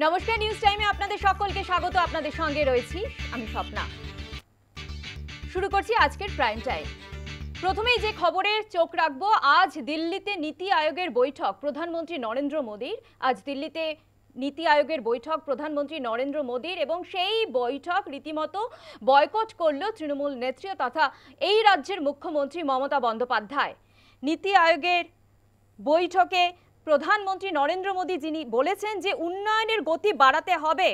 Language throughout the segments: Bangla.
নমস্কার, নিউজ টাইমে আপনাদের সকলকে স্বাগত। আপনাদের সঙ্গে রয়েছি আমি স্বপ্না। শুরু করছি আজকের প্রাইম টাইম। প্রথমেই যে খবরে চোখ রাখবো, আজ দিল্লিতে নীতি আয়োগের বৈঠক প্রধানমন্ত্রী নরেন্দ্র মোদীর। আজ দিল্লিতে নীতি আয়োগের বৈঠক প্রধানমন্ত্রী নরেন্দ্র মোদীর এবং সেই বৈঠক রীতিমতো বয়কট করল তৃণমূল নেত্রী তথা এই রাজ্যের মুখ্যমন্ত্রী মমতা বন্দ্যোপাধ্যায়। নীতি আয়োগের বৈঠকে প্রধানমন্ত্রী নরেন্দ্র মোদী যিনি বলেছেন যে উন্নয়নের গতি বাড়াতে হবে,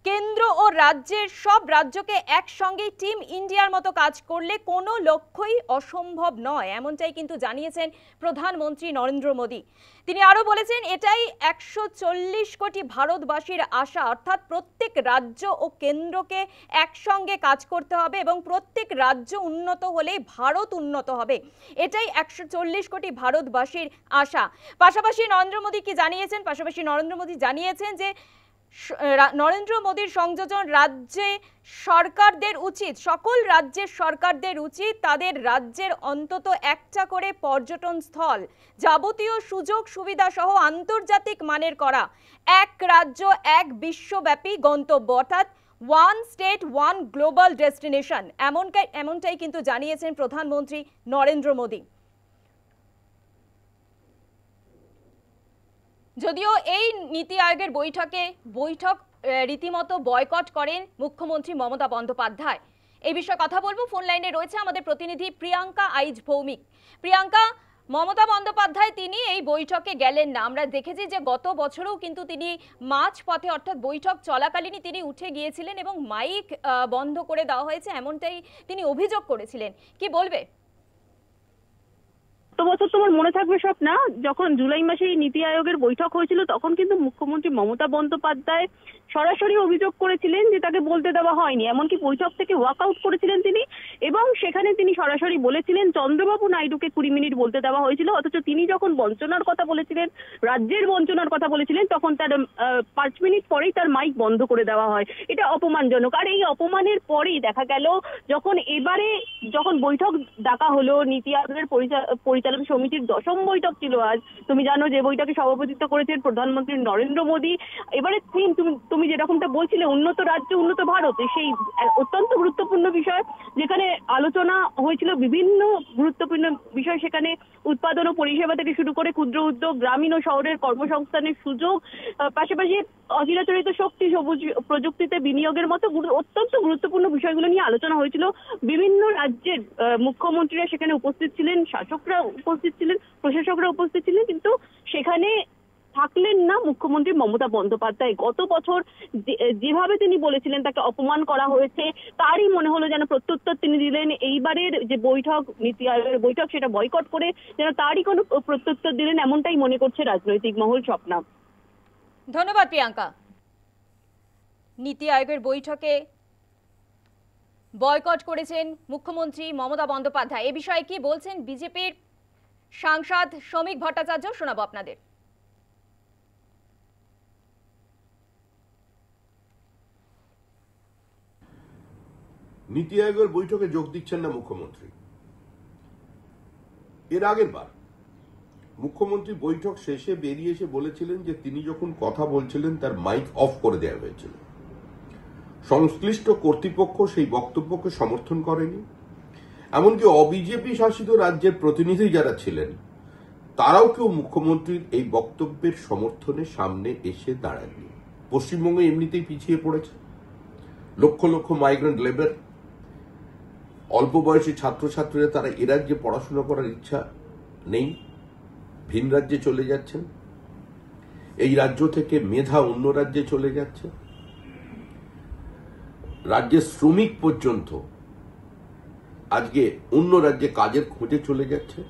কেন্দ্র ও রাজ্যের সব রাজ্যকে একসঙ্গে টিম ইন্ডিয়ার মতো কাজ করলে কোনো লক্ষ্যই অসম্ভব নয়, এমনটাই কিন্তু জানিয়েছেন প্রধানমন্ত্রী নরেন্দ্র মোদী। তিনি আরও বলেছেন এটাই 140 কোটি ভারতবাসীর আশা, অর্থাৎ প্রত্যেক রাজ্য ও কেন্দ্রকে একসঙ্গে কাজ করতে হবে এবং প্রত্যেক রাজ্য উন্নত হলেই ভারত উন্নত হবে, এটাই 140 কোটি ভারতবাসীর আশা। পাশাপাশি নরেন্দ্র মোদী কি জানিয়েছেন? পাশাপাশি নরেন্দ্র মোদী জানিয়েছেন যে নরেন্দ্র মোদীর সংযোজন রাজ্যে সরকারদের উচিত, সকল রাজ্যের সরকারদের উচিত তাদের রাজ্যের অন্তত একটা করে পর্যটন স্থল যাবতীয় সুযোগ সুবিধা সহ আন্তর্জাতিক মানের করা, এক রাজ্য এক বিশ্বব্যাপী গন্তব্য, অর্থাৎ one state one global destination, এমনটাই কিন্তু জানিয়েছেন প্রধানমন্ত্রী নরেন্দ্র মোদী। যদিও এই নীতি আয়োগের বৈঠক রীতিমতো বয়কট করেন মুখ্যমন্ত্রী মমতা বন্দ্যোপাধ্যায়। এই বিষয়ে কথা বলবো। ফোন লাইনে রয়েছে আমাদের প্রতিনিধি প্রিয়াঙ্কা আইচ ভৌমিক। প্রিয়াঙ্কা, মমতা বন্দ্যোপাধ্যায় তিনি এই বৈঠকে গেলেন না। আমরা দেখেছি যে গত বছরেও কিন্তু তিনি মাঝপথে অর্থাৎ বৈঠক চলাকালীনই তিনি উঠে গিয়েছিলেন এবং মাইক বন্ধ করে দেওয়া হয়েছে, এমনটাই তিনি অভিযোগ করেছিলেন। কি বলবে? বছর তোমার মনে থাকবে স্বপ্না, যখন জুলাই মাসে এই নীতি আয়োগের বৈঠক হয়েছিল তখন কিন্তু মুখ্যমন্ত্রী মমতা বন্দ্যোপাধ্যায় সরাসরি অভিযোগ করেছিলেন যে তাকে বলতে দেওয়া হয়নি, এমনকি বৈঠক থেকে ওয়াকআউট করেছিলেন তিনি এবং সেখানে তিনি সরাসরি বলেছিলেন চন্দ্রবাবু নাইডুকে 20 মিনিট বলতে দেওয়া হয়েছিল, অথচ তিনি যখন বঞ্চনার কথা বলেছিলেন, রাজ্যের বঞ্চনার কথা বলেছিলেন, তখন তার 5 মিনিট পরেই তার মাইক বন্ধ করে দেওয়া হয়। এটা অপমানজনক। আর এই অপমানের পরেই দেখা গেল যখন বৈঠক ডাকা হলো, নীতি আয়োগের পরিচালন সমিতির 10ম বৈঠক ছিল আজ। তুমি জানো যে বৈঠকে সভাপতিত্ব করেছেন প্রধানমন্ত্রী নরেন্দ্র মোদী। এবারে তুমি যেরকমটা বলছিলে উন্নত রাজ্য উন্নত ভারত, সেই অত্যন্ত গুরুত্বপূর্ণ বিষয় যেখানে আলোচনা হয়েছিল, বিভিন্ন গুরুত্বপূর্ণ বিষয় সেখানে উৎপাদন ও পরিষেবা থেকে শুরু করে ক্ষুদ্র উদ্যোগ, গ্রামীণ ও শহরের কর্মসংস্থানের সুযোগ, পাশাপাশি অচিরাচরিত শক্তি, সবুজ প্রযুক্তিতে বিনিয়োগের মতো অত্যন্ত গুরুত্বপূর্ণ বিষয়গুলো নিয়ে আলোচনা হয়েছিল। বিভিন্ন রাজ্যের মুখ্যমন্ত্রীরা সেখানে উপস্থিত ছিলেন, শাসকরা উপস্থিত ছিলেন, প্রশাসকরা উপস্থিত ছিলেন, কিন্তু সেখানে থাকলেন না মুখ্যমন্ত্রী মমতা বন্দ্যোপাধ্যায়। গত বছর যেভাবে তিনি বলেছিলেন তাকে অপমান করা হয়েছে, তারই মনে হলো যেন প্রত্যুত্তর তিনি দিলেন। এইবারের যে বৈঠক, নীতি আয়োগের বৈঠক, সেটা বয়কট করে যেন তারই কোনো প্রত্যুত্তর দিলেন, এমনটাই মনে করছে রাজনৈতিক মহল। স্বপ্না, ধন্যবাদ প্রিয়াঙ্কা। নীতি আয়োগের বৈঠকে বয়কট করেছেন মুখ্যমন্ত্রী মমতা বন্দ্যোপাধ্যায়। এ বিষয়ে কি বলছেন বিজেপির সাংসদ শ্রমিক ভট্টাচার্য, শোনাবো আপনাদের। নীতি আয়োগের বৈঠকে যোগ দিচ্ছেন না মুখ্যমন্ত্রী। এর আগের বার মুখ্যমন্ত্রী বৈঠক শেষে বেরিয়ে এসে বলেছিলেন যে তিনি যখন কথা বলছিলেন তার মাইক অফ করে দেওয়া হয়েছিল। সংশ্লিষ্ট কর্তৃপক্ষ সেই বক্তব্যকে সমর্থন করেনি, এমনকি অবিজেপি শাসিত রাজ্যের প্রতিনিধি যারা ছিলেন তারাও কেউ মুখ্যমন্ত্রীর এই বক্তব্যের সমর্থনে সামনে এসে দাঁড়ায়নি। পশ্চিমবঙ্গে এমনিতেই পিছিয়ে পড়েছে, লক্ষ লক্ষ মাইগ্রেন্ট লেবার, অল্প বয়সী ছাত্রছাত্রীরা তারা এ রাজ্যে পড়াশোনা করার ইচ্ছা নেই, ভিন রাজ্যে চলে যাচ্ছেন, এই রাজ্য থেকে মেধা অন্য রাজ্যে চলে যাচ্ছে, রাজ্যের শ্রমিক পর্যন্ত আজকে অন্য রাজ্যে কাজের খোঁজে চলে যাচ্ছে।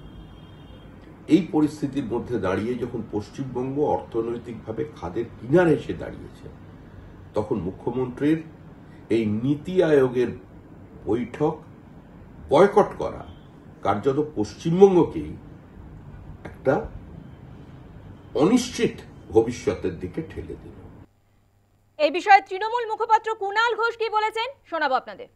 এই পরিস্থিতির মধ্যে দাঁড়িয়ে যখন পশ্চিমবঙ্গ অর্থনৈতিকভাবে খাদের কিনারে এসে দাঁড়িয়েছে, তখন মুখ্যমন্ত্রীর এই নীতি আয়োগের বৈঠক বয়কট করা কার্যত পশ্চিমবঙ্গকেই একটা অনিশ্চিত ভবিষ্যতের দিকে ঠেলে দিল। এই বিষয়ে তৃণমূল মুখপাত্র কুণাল ঘোষ কি বলেছেন, শোনাবো আপনাদের।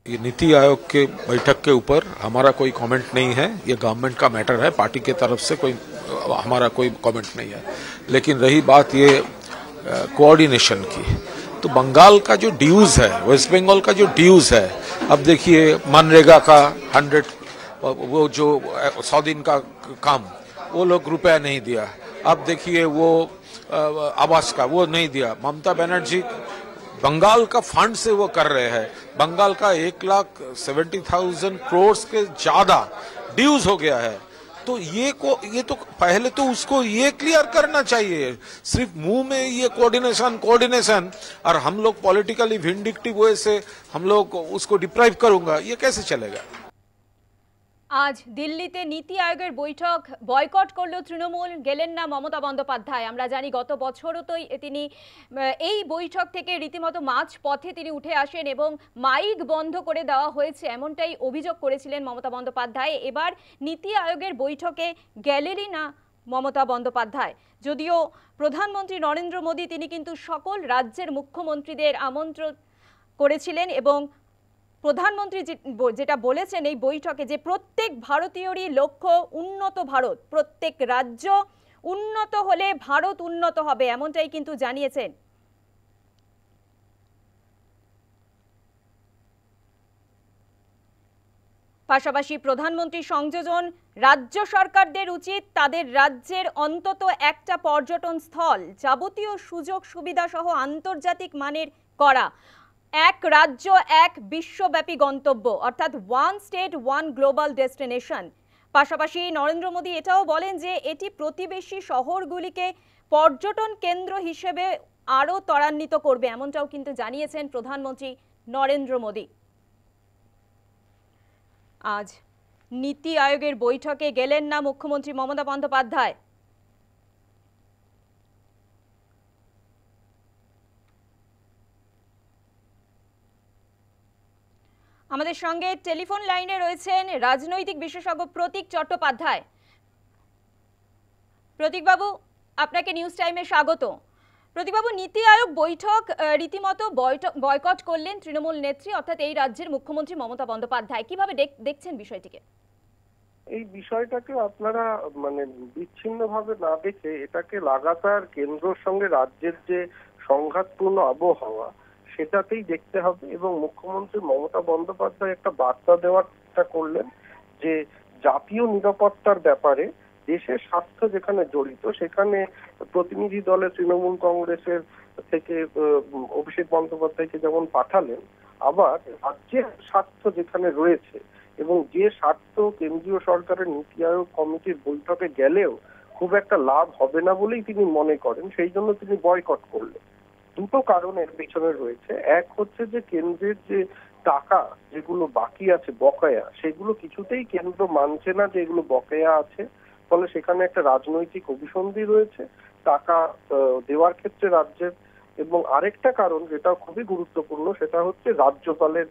ये नीति आयोग के बैठक के ऊपर हमारा कोई कमेंट नहीं है, ये गवर्नमेंट का मैटर है, पार्टी के तरफ से कोई हमारा कोई कमेंट नहीं है। लेकिन रही बात ये कोऑर्डिनेशन की, तो बंगाल का जो ड्यूज है, वेस्ट बंगाल का जो ड्यूज है, अब देखिए मनरेगा का 100 वो जो 100 दिन का काम वो लोग रुपया नहीं दिया। अब देखिए वो आवास का वो नहीं दिया। ममता बनर्जी बंगाल का फंड से वो कर रहे हैं। बंगाल का 1,70,000 करोड़ के ज्यादा ड्यूज हो गया है। तो ये तो पहले तो उसको ये क्लियर करना चाहिए। सिर्फ मुंह में ये कोऑर्डिनेशन और हम लोग पॉलिटिकली विंडिक्टिव वे से हम लोग उसको डिप्राइव करूंगा, ये कैसे चलेगा। আজ দিল্লিতে নীতি আয়োগের বৈঠক বয়কট করল তৃণমূল, গেলেন না মমতা বন্দ্যোপাধ্যায়। আমরা জানি গত বছরও তো তিনি এই বৈঠক থেকে রীতিমতো মাঝ পথে তিনি উঠে আসেন এবং মাইক বন্ধ করে দেওয়া হয়েছে এমনটাই অভিযোগ করেছিলেন মমতা বন্দ্যোপাধ্যায়। এবার নীতি আয়োগের বৈঠকে গেলেনই না মমতা বন্দ্যোপাধ্যায়। যদিও প্রধানমন্ত্রী নরেন্দ্র মোদী তিনি কিন্তু সকল রাজ্যের মুখ্যমন্ত্রীদের আমন্ত্রণ করেছিলেন এবং প্রধানমন্ত্রী যেটা বলেছেন এই বৈঠকে যে প্রত্যেক ভারতীয়রই লক্ষ্য উন্নত ভারত, প্রত্যেক রাজ্য উন্নত হলে ভারত উন্নত হবে এমনটাই কিন্তু জানিয়েছেন। পাশাপাশি প্রধানমন্ত্রী সংযোজন রাজ্য সরকারদের উচিত তাদের রাজ্যের অন্তত একটা পর্যটন স্থল যাবতীয় সুযোগ সুবিধা সহ আন্তর্জাতিক মানের করা। এক রাজ্য এক বিশ্বব্যাপী গন্তব্য অর্থাৎ one state one global destination. পাশাপাশি নরেন্দ্র মোদী এটাও বলেন যে এটি প্রতিবেশী শহরগুলিকে পর্যটন কেন্দ্র হিসেবে আরও ত্বরান্বিত করবে এমনটাও কিন্তু জানিয়েছেন প্রধানমন্ত্রী নরেন্দ্র মোদী। আজ নীতি আয়োগের বৈঠকে গেলেন না মুখ্যমন্ত্রী মমতা বন্দ্যোপাধ্যায়। আমাদের সঙ্গে টেলিফোন লাইনে রয়েছেন রাজনৈতিক বিশেষজ্ঞ প্রতীক চট্টোপাধ্যায়। প্রতীকবাবু, আপনাকে নিউজ টাইমে স্বাগত। প্রতীকবাবু, নীতি আয়োগ বৈঠক রীতিমতো বয়কট করলেন তৃণমূল নেত্রী অর্থাৎ এই রাজ্যের মুখ্যমন্ত্রী মমতা বন্দ্যোপাধ্যায়। কিভাবে দেখছেন বিষয়টিকে? এই বিষয়টাকে আপনারা মানে বিচ্ছিন্নভাবে না দেখে এটাকে লাগাতার কেন্দ্রের সঙ্গে রাজ্যের যে সংঘাতপূর্ণ আবহাওয়া সেটাতেই দেখতে হবে এবং মুখ্যমন্ত্রী মমতা বন্দ্যোপাধ্যায় একটা বার্তা দেওয়ার চেষ্টা করলেন যে জাতীয় নিরাপত্তার ব্যাপারে দেশের স্বার্থ যেখানে জড়িত সেখানে প্রতিনিধি দলে তৃণমূল কংগ্রেসের থেকে অভিষেক বন্দ্যোপাধ্যায়কে যেমন পাঠালেন, আবার রাজ্যের স্বার্থ যেখানে রয়েছে এবং যে স্বার্থ কেন্দ্রীয় সরকারের নীতি আয়োগ কমিটির বৈঠকে গেলেও খুব একটা লাভ হবে না বলেই তিনি মনে করেন, সেই জন্য তিনি বয়কট করলেন। দুটো কারণ এর পেছনে রয়েছে। এক হচ্ছে যে কেন্দ্রের যে টাকা যেগুলো বাকি আছে বকেয়া, সেগুলো কিছুতেই কেন্দ্র মানছে না যে এগুলো বকেয়া আছে, ফলে সেখানে একটা রাজনৈতিক অভিসন্ধি রয়েছে টাকা দেওয়ার ক্ষেত্রে রাজ্যের। এবং আরেকটা কারণ যেটা খুবই গুরুত্বপূর্ণ সেটা হচ্ছে রাজ্যপালের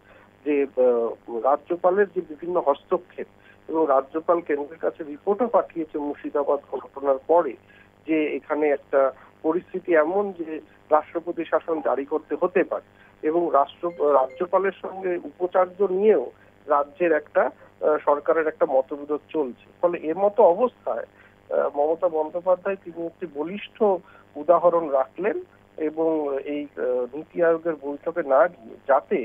যে বিভিন্ন হস্তক্ষেপ এবং রাজ্যপাল কেন্দ্রের কাছে রিপোর্টও পাঠিয়েছে মুর্শিদাবাদ ঘটনার পরে যে এখানে একটা পরিস্থিতি এমন যে রাষ্ট্রপতি শাসন জারি করতে হতে পারে এবং রাজ্যপালের সঙ্গে উপাচার্য নিয়েও রাজ্যের একটা সরকারের একটা মতবিরোধ চলছে। ফলে এর মতো অবস্থায় মমতা বন্দ্যোপাধ্যায় তিনি একটি বলিষ্ঠ উদাহরণ রাখলেন এবং এই নীতি আয়োগের বৈঠকে না গিয়ে যাতে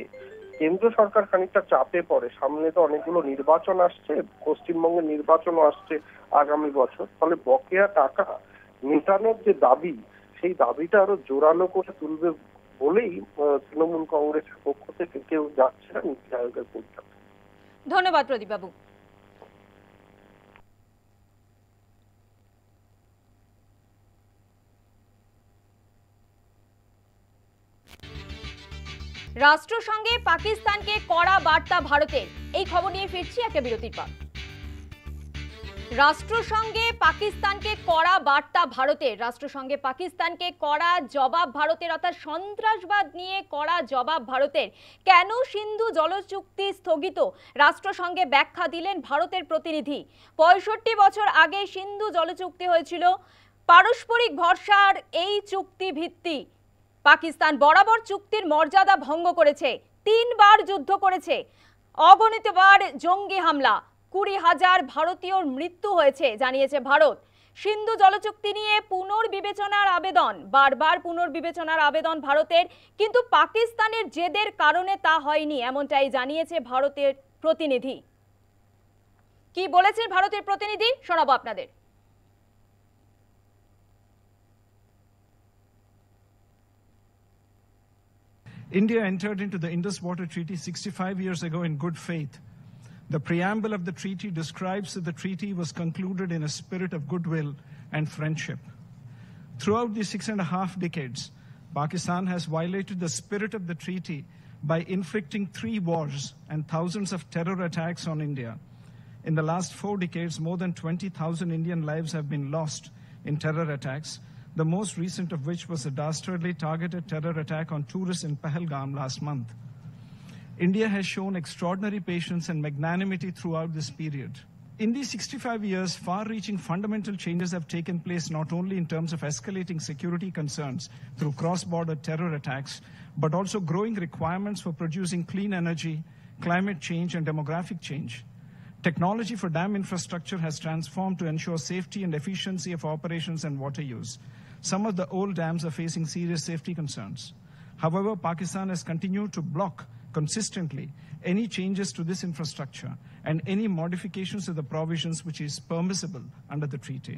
কেন্দ্র সরকার খানিকটা চাপে পড়ে। সামনে তো অনেকগুলো নির্বাচন আসছে, পশ্চিমবঙ্গে নির্বাচনও আসছে আগামী বছর, ফলে বকেয়া টাকা মেটানোর যে দাবি সেই দাবিটা আরো জোরালো করে তুলবে বলেই তৃণমূল কংগ্রেসের পক্ষ থেকে কেউ যাচ্ছে না নীতি আয়োগের বৈঠকে। ধন্যবাদ প্রদীপবাবু। রাষ্ট্রসংঘে পাকিস্তানকে কড়া বার্তা ভারতের, এই খবর নিয়ে ফিরছি একটা বিরতির পর। রাষ্ট্রসংঘে পাকিস্তানকে কড়া বার্তা ভারতের, রাষ্ট্রসংঘে পাকিস্তানকে কড়া জবাব ভারতের অর্থাৎ সন্ত্রাসবাদ নিয়ে কড়া জবাব ভারতের। কেন সিন্ধু জল চুক্তি স্থগিত, রাষ্ট্রসংঘে ব্যাখ্যা দিলেন ভারতের প্রতিনিধি। 65 বছর আগে সিন্ধু জল চুক্তি হয়েছিল, পারস্পরিক ভরসার এই চুক্তি ভিত্তি। পাকিস্তান বরাবর চুক্তির মর্যাদা ভঙ্গ করেছে, 3 বার যুদ্ধ করেছে, অগণিতবার জঙ্গি হামলা, 20,000 ভারতীয়র মৃত্যু হয়েছে জানিয়েছে ভারত। সিন্ধু জলচুক্তি নিয়ে পুনর্বিবেচনার আবেদন, বারবার পুনর্বিবেচনার আবেদন ভারতের, কিন্তু পাকিস্তানের জেদের কারণে তা হয়নি, এমনটাই জানিয়েছে ভারতের প্রতিনিধি। কি বলেছেন ভারতের প্রতিনিধি শোনাবো আপনাদের। India entered into the Indus Water Treaty 65 years ago in good faith. The preamble of the treaty describes that the treaty was concluded in a spirit of goodwill and friendship. Throughout the 6.5 decades, Pakistan has violated the spirit of the treaty by inflicting 3 wars and thousands of terror attacks on India. In the last 4 decades, more than 20,000 Indian lives have been lost in terror attacks, the most recent of which was a dastardly targeted terror attack on tourists in Pahalgam last month. India has shown extraordinary patience and magnanimity throughout this period. In these 65 years, far-reaching fundamental changes have taken place not only in terms of escalating security concerns through cross-border terror attacks, but also growing requirements for producing clean energy, climate change, and demographic change. Technology for dam infrastructure has transformed to ensure safety and efficiency of operations and water use. Some of the old dams are facing serious safety concerns. However, Pakistan has continued to block consistently any changes to this infrastructure and any modifications to the provisions which is permissible under the treaty.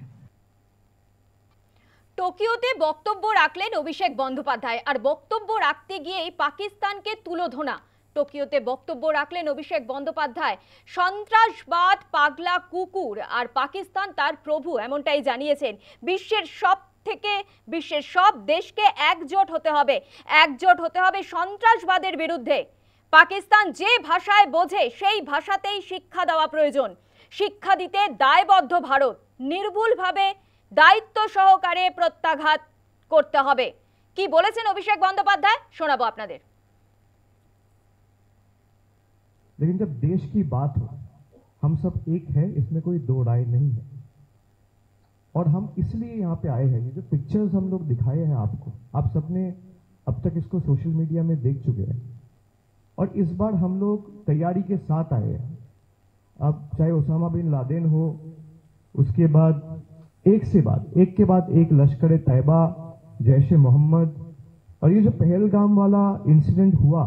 টোকিওতে বক্তব্য রাখলেন অভিষেক বন্দ্যোপাধ্যায়, আর বক্তব্য রাখতে গিয়েই পাকিস্তানকে তুলোধনা। টোকিওতে বক্তব্য রাখলেন অভিষেক বন্দ্যোপাধ্যায়। সন্ত্রাসবাদ পাগলা কুকুর আর পাকিস্তান তার প্রভু, এমনটাই জানিয়েছেন। বিশ্বের সব দেশকে একজোট হতে হবে সন্ত্রাসবাদের বিরুদ্ধে। পাকিস্তান যে ভাষায় বোঝে সেই ভাষাতেই শিক্ষা দেওয়া প্রয়োজন। শিক্ষা দিতে দায়বদ্ধ ভারত, নির্ভুলভাবে দায়িত্ব সহকারে প্রত্যাঘাত করতে হবে। কি বলেছেন অভিষেক বন্দ্যোপাধ্যায় শোনাবো আপনাদের। लेकिन जब देश की बात हो, हम सब एक है, इसमें कोई दो राय नहीं है। और हम इसलिए यहाँ पे आए हैं। ये जो पिक्चर्स हम लोग दिखाए हैं आपको, आप सबने अब तक इसको सोशल मीडिया में देख चुके हैं। और इस बार हम लोग तैयारी के साथ आए हैं। अब चाहे ओसामा बिन लादेन हो, उसके बाद एक के बाद एक लश्कर तैयबा, जैश ए मोहम्मद, और ये जो पहलगाम वाला इंसिडेंट हुआ,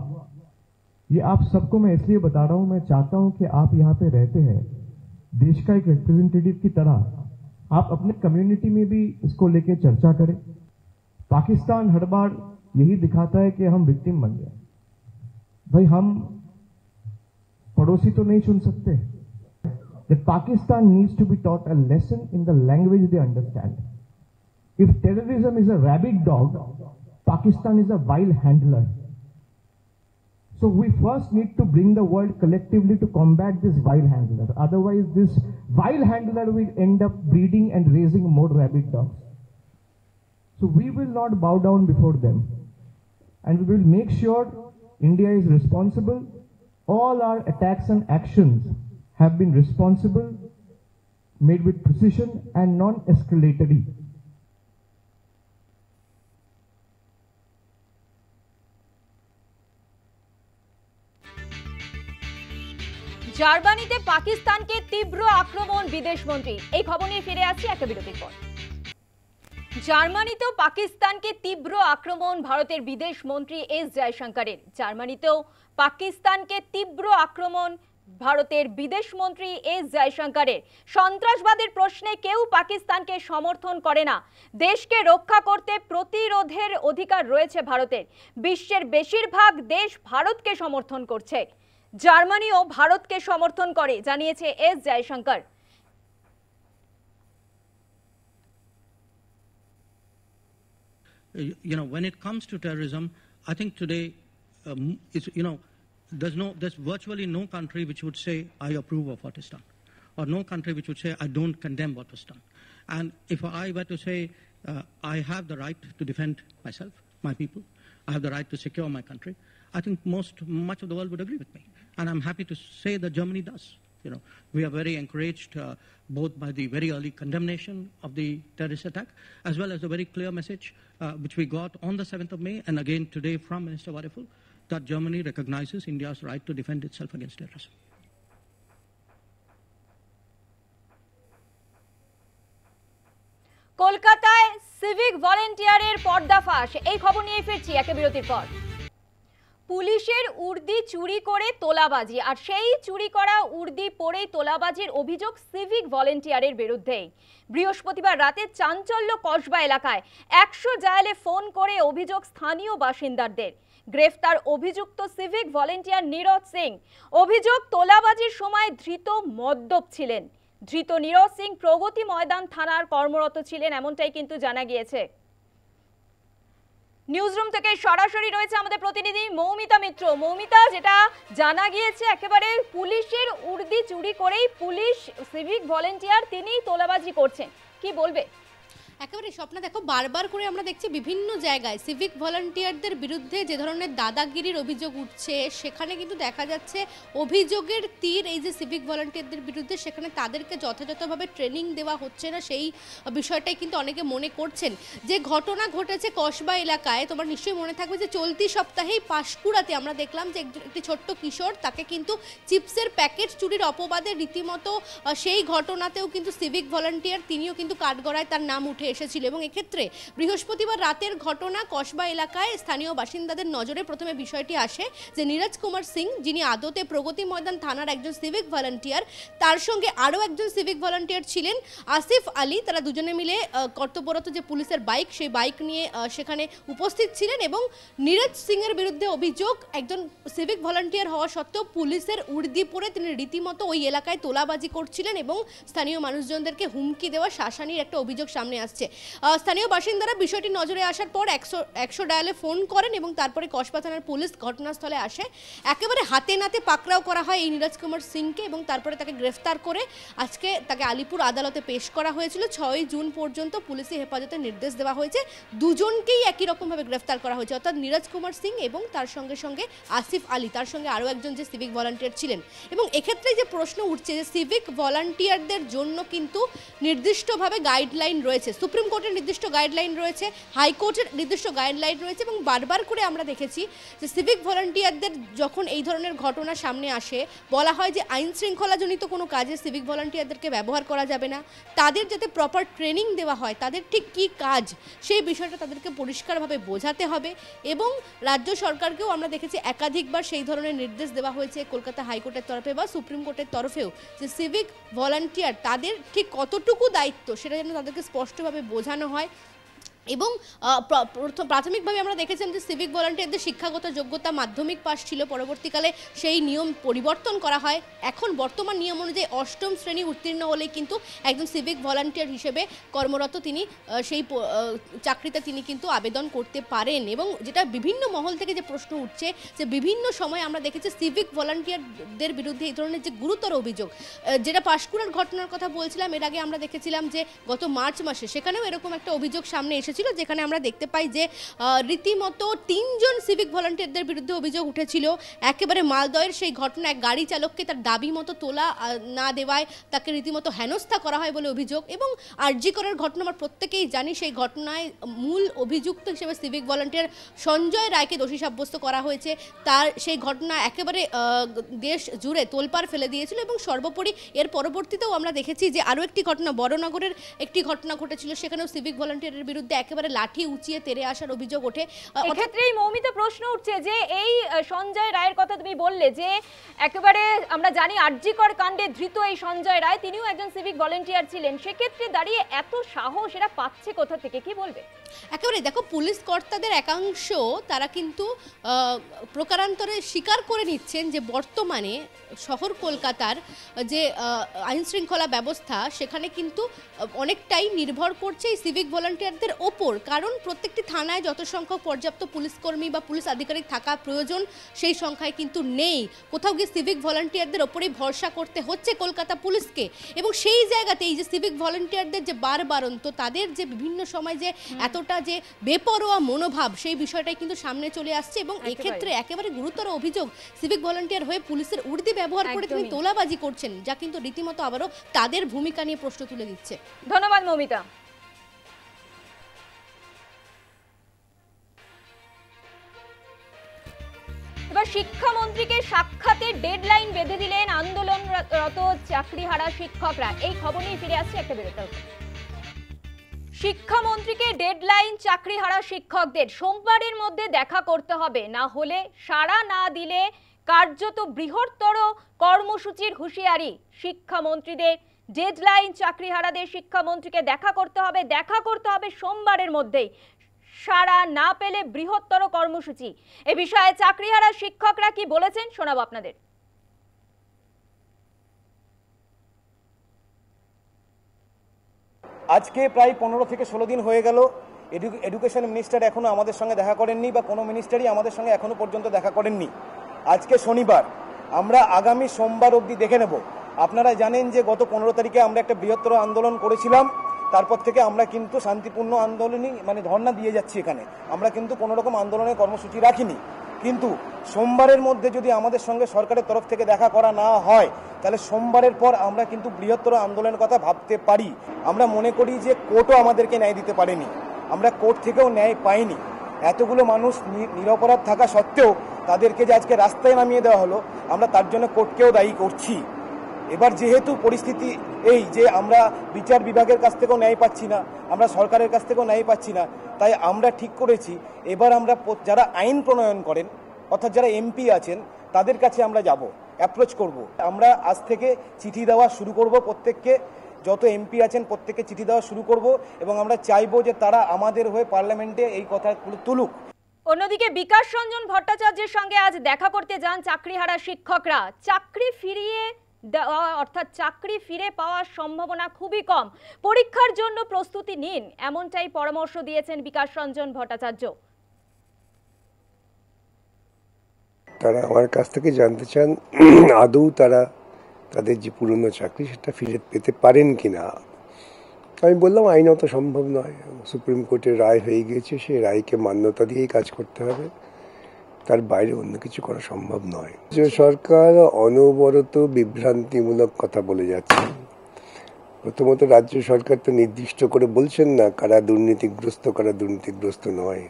ये आप सबको मैं इसलिए बता रहा हूं। मैं चाहता हूं कि आप यहाँ पे रहते हैं, देश का एक रिप्रेजेंटेटिव की तरह आप अपने कम्युनिटी में भी इसको लेके चर्चा करें। पाकिस्तान हर बार यही दिखाता है कि हम विक्टिम बन गए। भाई, हम पड़ोसी तो नहीं चुन सकते। That Pakistan needs to be taught a lesson in the language they understand. If terrorism is a rabid dog, Pakistan is a wild handler. So we first need to bring the world collectively to combat this wild handler. Otherwise, this wild handler will end up breeding and raising more rabid dogs. So we will not bow down before them. And we will make sure India is responsible. All our attacks and actions have been responsible, made with precision and non-escalatory. জার্মানিতে পাকিস্তানকে তীব্র আক্রমণ বিদেশমন্ত্রী। এই খবর নিয়ে ফিরে আসছি একটা বিরতির পর। জার্মানিতেও পাকিস্তানকে তীব্র আক্রমণ ভারতের বিদেশমন্ত্রী এস জয়শঙ্করের। জার্মানিতেও পাকিস্তানকে তীব্র আক্রমণ ভারতের বিদেশমন্ত্রী এস জয়শঙ্করের। সন্ত্রাসবাদের প্রশ্নে কেউ পাকিস্তানকে সমর্থন করে না। দেশকে রক্ষা করতে প্রতিরোধের অধিকার রয়েছে ভারতের। বিশ্বের বেশিরভাগ দেশ ভারতকে সমর্থন করছে। জার্মানিও ভারতকে সমর্থন করে, জানিয়েছে S Jaishankar. When it comes to terrorism, I think today, there's virtually no country which would say, I approve of what is done, or no country which would say, I don't condemn what was done. And if I were to say, I have the right to defend myself, my people, I have the right to secure my country, I think much of the world would agree with me. And I'm happy to say that Germany does. We are very encouraged both by the very early condemnation of the terrorist attack, as well as the very clear message which we got on the 7th of May, and again today from Minister Wariful, that Germany recognizes India's right to defend itself against terrorism. কলকাতায় সিভিক ভলেন্টিয়ারের পর্দাফাঁস, এই খবর নিয়ে ফিরছি একে বিরতির পর। পুলিশের উর্দি চুরি করে তোলাবাজি, আর সেই চুরি করা উর্দি পরেই তোলাবাজির অভিযোগ সিভিক ভলেন্টিয়ারের বিরুদ্ধে। বৃহস্পতিবার রাতে চাঞ্চল্য কসবা এলাকায় 100 ডায়ালে ফোন করে অভিযোগ স্থানীয় বাসিন্দাদের। গ্রেফতার অভিযুক্ত সিভিক ভলেন্টিয়ার নীরজ সিং। অভিযোগ তোলাবাজির সময় ধৃত মদ্যপ ছিলেন। ধৃত নীরজ সিং প্রগতি ময়দান থানার কর্মরত ছিলেন, এমনটাই কিন্তু জানা গিয়েছে। নিউজরুম থেকে সরাসরি রয়েছে আমাদের প্রতিনিধি মৌমিতা মিত্র। মৌমিতা, যেটা জানা গিয়েছে একেবারে পুলিশের উর্দি চুরি করেই পুলিশ সিভিক ভলেন্টিয়ার তিনি তোলাবাজি করছেন, কি বলবে? একেবারে স্বপ্না, দেখো বারবার করে আমরা দেখছি বিভিন্ন জায়গায় সিভিক ভলান্টিয়ারদের বিরুদ্ধে যে ধরনের দাদাগিরির অভিযোগ উঠছে, সেখানে কিন্তু দেখা যাচ্ছে অভিযোগের তীর এই যে সিভিক ভলান্টিয়ারদের বিরুদ্ধে, সেখানে তাদেরকে যথাযথভাবে ট্রেনিং দেওয়া হচ্ছে না, সেই বিষয়টাই কিন্তু অনেকে মনে করছেন। যে ঘটনা ঘটেছে কসবা এলাকায়, তোমার নিশ্চয়ই মনে থাকবে যে চলতি সপ্তাহেই পাঁশকুড়াতে আমরা দেখলাম যে একটি ছোট্ট কিশোর, তাকে কিন্তু চিপসের প্যাকেট চুরির অপবাদে রীতিমতো সেই ঘটনাতেও কিন্তু সিভিক ভলান্টিয়ার তিনিও কিন্তু কাঠগড়ায় তার নাম উঠে এসেছিল। এবং এক্ষেত্রে বৃহস্পতিবার রাতের ঘটনা কসবা এলাকায় স্থানীয় বাসিন্দাদের নজরে প্রথমে বিষয়টি আসে যে নীরজ কুমার সিং, যিনি আদতে প্রগতি ময়দান থানার একজন সিভিক ভলান্টিয়ার, তার সঙ্গে আরও একজন সিভিক ভলান্টিয়ার ছিলেন আসিফ আলী। তারা দুজনে মিলে কর্তব্যরত যে পুলিশের বাইক, সেই বাইক নিয়ে সেখানে উপস্থিত ছিলেন। এবং নীরজ সিংয়ের বিরুদ্ধে অভিযোগ, একজন সিভিক ভলান্টিয়ার হওয়া সত্ত্বেও পুলিশের উর্দি পরে তিনি রীতিমতো ওই এলাকায় তোলাবাজি করছিলেন এবং স্থানীয় মানুষজনদেরকে হুমকি দেওয়া, শাসানির একটা অভিযোগ সামনে আসছে। স্থানীয় বাসিন্দারা বিষয়টি নজরে আসার পর 100 ডায়ালে ফোন করেন এবং তারপরে কসবা থানার পুলিশ ঘটনাস্থলে আসে। একেবারে হাতে নাতে পাকড়াও করা হয় এই নীরজ কুমার সিংকে এবং তারপরে তাকে গ্রেফতার করে আজকে তাকে আলিপুর আদালতে পেশ করা হয়েছিল। 6 জুন পর্যন্ত পুলিশি হেফাজতের নির্দেশ দেওয়া হয়েছে। দুজনকেই একই রকমভাবে গ্রেফতার করা হয়েছে, অর্থাৎ নীরজ কুমার সিং এবং তার সঙ্গে সঙ্গে আসিফ আলী, তার সঙ্গে আরও একজন যে সিভিক ভলান্টিয়ার ছিলেন। এবং এক্ষেত্রে যে প্রশ্ন উঠছে যে সিভিক ভলান্টিয়ারদের জন্য কিন্তু নির্দিষ্টভাবে গাইডলাইন রয়েছে, সুপ্রিম কোর্টের নির্দিষ্ট গাইডলাইন রয়েছে, হাইকোর্টের নির্দিষ্ট গাইডলাইন রয়েছে এবং বারবার করে আমরা দেখেছি যে সিভিক ভলান্টিয়ারদের যখন এই ধরনের ঘটনা সামনে আসে, বলা হয় যে আইন শৃঙ্খলাজনিত কোনো কাজে সিভিক ভলান্টিয়ারদেরকে ব্যবহার করা যাবে না, তাদের যাতে প্রপার ট্রেনিং দেওয়া হয়, তাদের ঠিক কী কাজ সেই বিষয়টা তাদেরকে পরিষ্কারভাবে বোঝাতে হবে। এবং রাজ্য সরকারকেও আমরা দেখেছি একাধিকবার সেই ধরনের নির্দেশ দেওয়া হয়েছে কলকাতা হাইকোর্টের তরফে বা সুপ্রিম কোর্টের তরফেও, যে সিভিক ভলান্টিয়ার তাদের ঠিক কতটুকু দায়িত্ব সেটা যেন তাদেরকে স্পষ্টভাবে বোঝানো হয়। এবং প্রাথমিকভাবে আমরা দেখেছিলাম যে সিভিক ভলান্টিয়ারদের শিক্ষাগত যোগ্যতা মাধ্যমিক পাস ছিল, পরবর্তীকালে সেই নিয়ম পরিবর্তন করা হয়। এখন বর্তমান নিয়ম অনুযায়ী 8ম শ্রেণী উত্তীর্ণ হলেই কিন্তু একজন সিভিক ভলান্টিয়ার হিসেবে কর্মরত তিনি সেই চাকরিতে তিনি কিন্তু আবেদন করতে পারেন। এবং যেটা বিভিন্ন মহল থেকে যে প্রশ্ন উঠছে যে বিভিন্ন সময় আমরা দেখেছি সিভিক ভলান্টিয়ারদের বিরুদ্ধে এই ধরনের যে গুরুতর অভিযোগ, যেটা পাঁশকুড়ার ঘটনার কথা বলছিলাম, এর আগে আমরা দেখেছিলাম যে গত মার্চ মাসে সেখানেও এরকম একটা অভিযোগ সামনে এসেছিল, যেখানে আমরা দেখতে পাই যে রীতিমতো 3 জন সিভিক ভলান্টিয়ারদের বিরুদ্ধে অভিযোগ উঠেছিল। একেবারে মালদহের সেই ঘটনা, এক গাড়ি চালককে তার দাবি মতো তোলা না দেওয়ায় তাকে রীতিমতো হেনস্থা করা হয় বলে অভিযোগ। এবং আরজি করার ঘটনা আমরা প্রত্যেকেই জানি, সেই ঘটনায় মূল অভিযুক্ত হিসেবে সিভিক ভলান্টিয়ার সঞ্জয় রায়কে দোষী সাব্যস্ত করা হয়েছে। তার সেই ঘটনা একেবারে দেশ জুড়ে তোলপাড় ফেলে দিয়েছিল। এবং সর্বোপরি এর পরবর্তীতেও আমরা দেখেছি যে আরও একটি ঘটনা, বড়নগরের একটি ঘটনা ঘটেছিল, সেখানেও সিভিক ভলান্টিয়ারের বিরুদ্ধে একেবারে লাঠি উঁচিয়ে তেড়ে আসার অভিযোগ ওঠে। এক্ষেত্রেই মৌমিতা প্রশ্ন উঠছে যে এই সঞ্জয় রায়ের কথা তুমি বললে, যে একেবারে আমরা জানি আরজিকর কাণ্ডে ধৃত এই সঞ্জয় রায়, তিনিও একজন সিভিক ভলান্টিয়ার ছিলেন, সেক্ষেত্রে দাঁড়িয়ে এত সাহস এরা পাচ্ছে কোথা থেকে, কি বলবে? একেবারে দেখো, পুলিশ কর্তাদের একাংশ তারা কিন্তু প্রকারান্তরে স্বীকার করে নিচ্ছেন যে বর্তমানে শহর কলকাতার যে আইন শৃঙ্খলা ব্যবস্থা, সেখানে কিন্তু অনেকটাই নির্ভর করছে এই সিভিক ভলান্টিয়ারদের ওপর। কারণ প্রত্যেকটি থানায় যত সংখ্যক পর্যাপ্ত পুলিশ কর্মী বা পুলিশ আধিকারিক থাকা প্রয়োজন, সেই সংখ্যায় কিন্তু নেই। কোথাও গিয়ে সিভিক ভলান্টিয়ারদের ওপরেই ভরসা করতে হচ্ছে কলকাতা পুলিশকে। এবং সেই জায়গাতে এই যে সিভিক ভলান্টিয়ারদের যে বারবারন্ত, তাদের যে বিভিন্ন সময় যে এতটা যে বেপরোয়া মনোভাব, সেই বিষয়টাই কিন্তু সামনে চলে আসছে। এবং এক্ষেত্রে একেবারে গুরুতর অভিযোগ, সিভিক ভলান্টিয়ার হয়ে পুলিশের উর্দি ব্যবহার করে তিনি তোলাবাজি করছেন, যা কিন্তু রীতিমতো আবারও তাদের ভূমিকা নিয়ে প্রশ্ন তুলে দিচ্ছে। ধন্যবাদ মৌমিতা। এবার শিক্ষামন্ত্রীকে সাক্ষাতের ডেডলাইন বেঁধে দিলেন আন্দোলনরত চাকরিহারা শিক্ষকরা। এই খবর নিয়ে ফিরে আসছে একটা বিরতির পর। শিক্ষামন্ত্রীকে ডেডলাইন, চাকরিহারা শিক্ষকদের সোমবারের মধ্যে দেখা করতে হবে, না হলে সাড়া না দিলে কার্যত বৃহত্তর কর্মসূচির হুঁশিয়ারি। শিক্ষামন্ত্রীদের ডেডলাইন, চাকরিহারাদের শিক্ষামন্ত্রীকে দেখা করতে হবে সোমবারের মধ্যেই। সাড়া না পেলে বৃহত্তর কর্মসূচি। এ বিষয়ে চাকরিহারা শিক্ষকরা কি বলেছেন শোনাবো আপনাদের। আজকে প্রায় 15 থেকে 16 দিন হয়ে গেল এডুকেশন মিনিস্টার এখনো আমাদের সঙ্গে দেখা করেননি, বা কোনো মিনিস্টারই আমাদের সঙ্গে এখনো পর্যন্ত দেখা করেননি। আজকে শনিবার, আমরা আগামী সোমবার অবধি দেখে নেব। আপনারা জানেন যে গত 15 তারিখে আমরা একটা বৃহত্তর আন্দোলন করেছিলাম, তারপর থেকে আমরা কিন্তু শান্তিপূর্ণ আন্দোলনই ধর্ণা দিয়ে যাচ্ছি। এখানে আমরা কিন্তু কোনো রকম আন্দোলনের কর্মসূচি রাখিনি। কিন্তু সোমবারের মধ্যে যদি আমাদের সঙ্গে সরকারের তরফ থেকে দেখা করা না হয়, তাহলে সোমবারের পর আমরা কিন্তু বৃহত্তর আন্দোলনের কথা ভাবতে পারি। আমরা মনে করি যে কোর্টও আমাদেরকে ন্যায় দিতে পারেনি, আমরা কোর্ট থেকেও ন্যায় পাইনি। এতগুলো মানুষ নিরপরাধ থাকা সত্ত্বেও তাদেরকে যে আজকে রাস্তায় নামিয়ে দেওয়া হলো, আমরা তার জন্য কোর্টকেও দায়ী করছি। এবার যেহেতু পরিস্থিতি এই যে আমরা বিচার বিভাগের কাছ থেকেও ন্যায় পাচ্ছি না, আমরা সরকারের কাছ থেকেও ন্যায় পাচ্ছি না, তাই আমরা ঠিক করেছি এবার আমরা যারা আইন প্রণয়ন করেন, অর্থাৎ যারা এমপি আছেন, তাদের কাছে আমরা যাব, অ্যাপ্রোচ করব। আমরা আজ থেকে চিঠি দেওয়া শুরু করব, প্রত্যেককে, যত এমপি আছেন প্রত্যেককে চিঠি দেওয়া শুরু করব, এবং আমরা চাইবো যে তারা আমাদের হয়ে পার্লামেন্টে এই কথাগুলো তুলুক। অন্যদিকে বিকাশ রঞ্জন ভট্টাচার্যের সঙ্গে আজ দেখা করতে যান চাকরিহারা শিক্ষকরা। চাকরি ফিরিয়ে দেওয়া, অর্থাৎ চাকরি ফিরে পাওয়ার সম্ভাবনা খুবই কম, পরীক্ষার জন্য প্রস্তুতি নিন, এমনটাই পরামর্শ দিয়েছেন বিকাশ রঞ্জন ভট্টাচার্য। তারা আমার কাছ থেকে জানতে চান আদৌ তারা তাদের যে পুরনো চাকরি সেটা ফিরে পেতে পারেন কিনা। আমি বললাম আইনত সম্ভব নয়, সুপ্রিম কোর্টের রায় হয়ে গিয়েছে, সেই রায়কে মান্যতা দিয়েই কাজ করতে হবে, তার বাইরে অন্য কিছু করা সম্ভব নয়। যে সরকার অনবরত বিভ্রান্তিমূলক কথা বলে যাচ্ছে। প্রথমত রাজ্য সরকার তো নির্দিষ্ট করে বলছেন না কারা দুর্নীতিগ্রস্ত কারা দুর্নীতিগ্রস্ত নয়।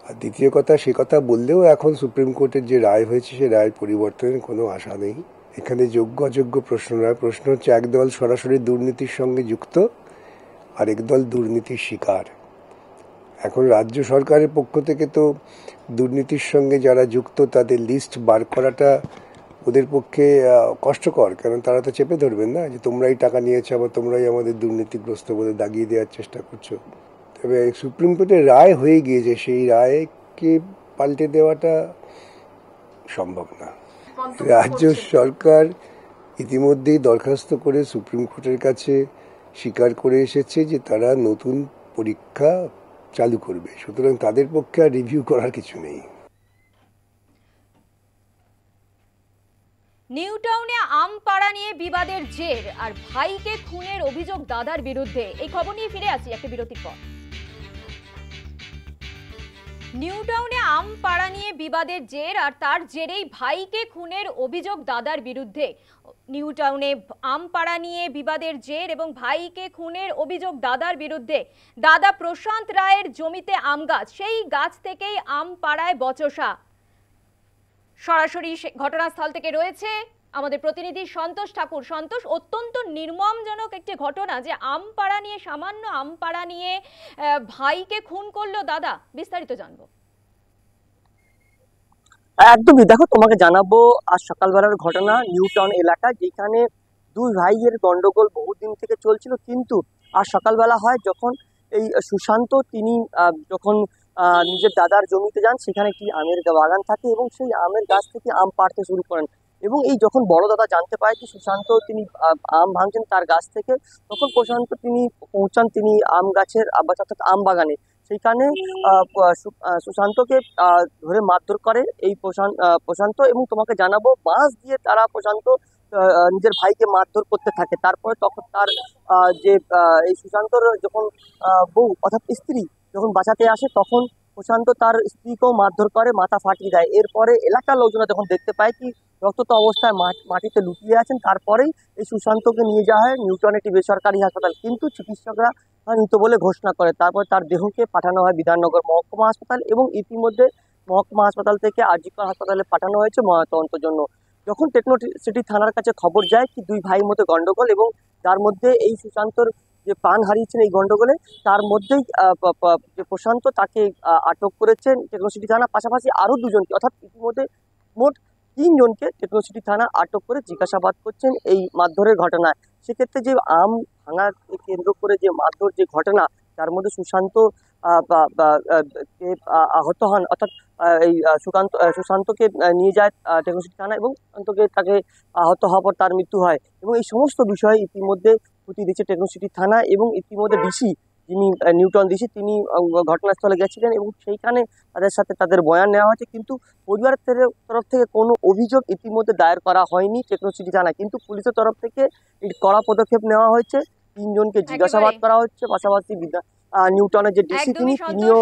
আর দ্বিতীয় কথা, সে কথা বললেও এখন সুপ্রিম কোর্টের যে রায় হয়েছে সে রায়ের পরিবর্তনের কোনো আশা নেই। এখানে যোগ্য অযোগ্য প্রশ্ন নয়, প্রশ্ন হচ্ছে একদল সরাসরি দুর্নীতির সঙ্গে যুক্ত আর একদল দুর্নীতির শিকার। এখন রাজ্য সরকারের পক্ষ থেকে তো দুর্নীতির সঙ্গে যারা যুক্ত তাদের লিস্ট বার করাটা ওদের পক্ষে কষ্টকর, কারণ তারা তো চেপে ধরবেন না যে তোমরাই টাকা নিয়েছো, আবার তোমরাই আমাদের দুর্নীতিগ্রস্ত বলে দাগিয়ে দেওয়ার চেষ্টা করছো। তবে সুপ্রিম কোর্টের রায় হয়ে গিয়েছে, সেই রায়কে পাল্টে দেওয়াটা সম্ভব না। রাজ্য সরকার ইতিমধ্যেই দরখাস্ত করে সুপ্রিম কোর্টের কাছে স্বীকার করে এসেছে যে তারা নতুন পরীক্ষা চালু করবে, সুতরাং তাদের পক্ষে আর রিভিউ করার কিছু নেই। নিউ টাউনে আম পাড়া নিয়ে বিবাদের জের আর ভাইকে খুনের অভিযোগ দাদার বিরুদ্ধে। এই খবর নিয়ে ফিরে আসি একটা বিরতির পর। নিউ টাউনে আম পাড়া নিয়ে বিবাদের জের আর তার জেরেই ভাইকে খুনের অভিযোগ দাদার বিরুদ্ধে। নিউ টাউনে আম পাড়া নিয়ে বিবাদের জের এবং ভাইকে খুনের অভিযোগ দাদার বিরুদ্ধে। দাদা প্রশান্ত রায়ের জমিতে আম গাছ, সেই গাছ থেকেই আম পাড়ায় বচসা। সরাসরি ঘটনাস্থল থেকে রয়েছে আমাদের প্রতিনিধি সন্তোষ ঠাকুর। সন্তোষ, অত্যন্ত নির্মমজনক একটি ঘটনা যে আম পাড়া নিয়ে, সামান্য আম পাড়া নিয়ে ভাইকে খুন করলো দাদা, বিস্তারিত জানবো। একদমই, দেখো তোমাকে জানাবো আজ সকালবেলার ঘটনা নিউ টাউন এলাকা, যেখানে দুই ভাইয়ের গন্ডগোল বহুদিন থেকে চলছিল, কিন্তু আজ সকালবেলা হয় যখন এই সুশান্ত তিনি যখন নিজের দাদার জমিতে যান, সেখানে একটি আমের বাগান থাকে এবং সেই আমের গাছ থেকে আম পাড়তে শুরু করেন। এবং এই যখন বড় দাদা জানতে পায় যে সুশান্ত তিনি আম ভাঙছেন তার গাছ থেকে, তখন প্রশান্ত তিনি পৌঁছান তিনি আম গাছের অর্থাৎ আম বাগানে। সেইখানে সুশান্তকে ধরে মারধর করে এই প্রশান্ত, এবং তোমাকে জানাবো বাঁশ দিয়ে তারা প্রশান্ত নিজের ভাইকে মারধর করতে থাকে। তারপরে তখন তার যে এই সুশান্তর যখন বউ অর্থাৎ স্ত্রী যখন বাঁচাতে আসে, তখন প্রশান্ত তার স্ত্রীকেও মারধর করে, মাথা ফাটিয়ে দেয়। এরপরে এলাকার লোকজনরা যখন দেখতে পায় কি রক্তাক্ত অবস্থায় মাটিতে লুটিয়ে আছেন, তারপরেই এই সুশান্তকে নিয়ে যাওয়া হয় নিউ টাউন একটি বেসরকারি হাসপাতাল, কিন্তু চিকিৎসকরা মৃত বলে ঘোষণা করে। তারপর তার দেহকে পাঠানো হয় বিধাননগর মহকুমা হাসপাতাল, এবং ইতিমধ্যে মহকুমা হাসপাতাল থেকে আর.জি.কর হাসপাতালে পাঠানো হয়েছে ময়নাতদন্তের জন্য। যখন টেকনো সিটি থানার কাছে খবর যায় কি দুই ভাইয়ের মধ্যে গন্ডগোল, এবং যার মধ্যে এই সুশান্তর যে প্রাণ হারিয়েছেন এই গন্ডগোলে, তার মধ্যেই যে প্রশান্ত তাকে আটক করেছেন টেকনোসিটি থানা, পাশাপাশি আরও দুজনকে, অর্থাৎ ইতিমধ্যে মোট 3 জনকে টেকনোসিটি থানা আটক করে জিজ্ঞাসাবাদ করছেন এই মারধরের ঘটনায়। সেক্ষেত্রে যে আম ভাঙাকে কেন্দ্র করে যে মারধর যে ঘটনা, তার মধ্যে সুশান্ত কে আহত হন, অর্থাৎ এই সুশান্তকে নিয়ে যায় টেকনোসিটি থানা এবং সুশান্তকে তাকে আহত হওয়ার পর তার মৃত্যু হয়। এবং এই সমস্ত বিষয়ে ইতিমধ্যে ক্ষতি দিচ্ছে টেকনোসিটি থানা এবং ইতিমধ্যে ডিসি যিনি নিউটন ডিসি তিনি ঘটনাস্থলে গেছিলেন এবং সেইখানে তাদের সাথে তাদের বয়ান নেওয়া হয়েছে। কিন্তু পরিবারের তরফ থেকে কোনো অভিযোগ ইতিমধ্যে দায়ের করা হয়নি টেকনোসিটি থানায়, কিন্তু পুলিশের তরফ থেকে কড়া পদক্ষেপ নেওয়া হয়েছে, 3 জনকে জিজ্ঞাসাবাদ করা হচ্ছে। পাশাপাশি নিউটনের যে ডিসি তিনিও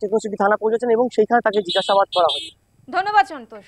টেকনোসিটি থানা পৌঁছেছেন এবং সেইখানে তাকে জিজ্ঞাসাবাদ করা হচ্ছে। ধন্যবাদ সন্তোষ।